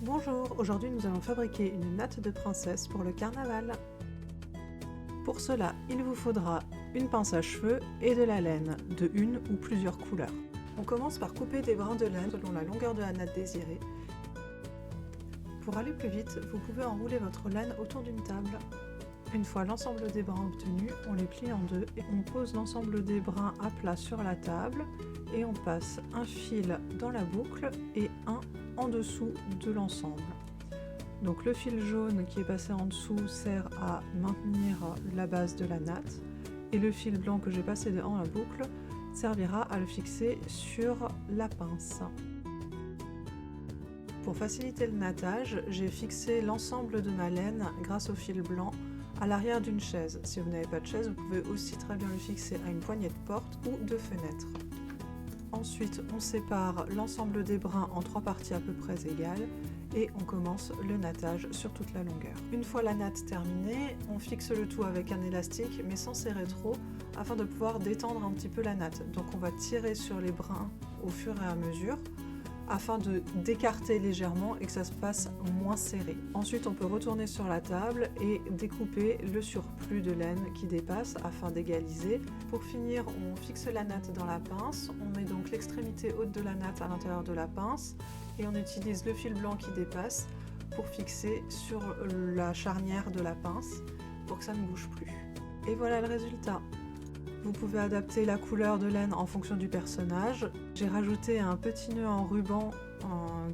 Bonjour, aujourd'hui nous allons fabriquer une natte de princesse pour le carnaval. Pour cela, il vous faudra une pince à cheveux et de la laine de une ou plusieurs couleurs. On commence par couper des brins de laine selon la longueur de la natte désirée. Pour aller plus vite, vous pouvez enrouler votre laine autour d'une table. Une fois l'ensemble des brins obtenus, on les plie en deux et on pose l'ensemble des brins à plat sur la table et on passe un fil dans la boucle et un en dessous de l'ensemble. Donc le fil jaune qui est passé en dessous sert à maintenir la base de la natte et le fil blanc que j'ai passé dans la boucle servira à le fixer sur la pince. Pour faciliter le nattage, j'ai fixé l'ensemble de ma laine grâce au fil blanc à l'arrière d'une chaise. Si vous n'avez pas de chaise, vous pouvez aussi très bien le fixer à une poignée de porte ou de fenêtre. Ensuite, on sépare l'ensemble des brins en trois parties à peu près égales et on commence le nattage sur toute la longueur. Une fois la natte terminée, on fixe le tout avec un élastique mais sans serrer trop afin de pouvoir détendre un petit peu la natte. Donc on va tirer sur les brins au fur et à mesure afin de d'écarter légèrement et que ça se passe moins serré. Ensuite, on peut retourner sur la table et découper le surplus de laine qui dépasse afin d'égaliser. Pour finir, on fixe la natte dans la pince, on met donc l'extrémité haute de la natte à l'intérieur de la pince et on utilise le fil blanc qui dépasse pour fixer sur la charnière de la pince pour que ça ne bouge plus. Et voilà le résultat. Vous pouvez adapter la couleur de laine en fonction du personnage. J'ai rajouté un petit nœud en ruban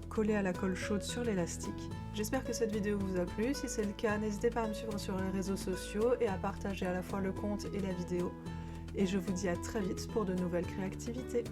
collé à la colle chaude sur l'élastique. J'espère que cette vidéo vous a plu. Si c'est le cas, n'hésitez pas à me suivre sur les réseaux sociaux et à partager à la fois le compte et la vidéo. Et je vous dis à très vite pour de nouvelles créativités.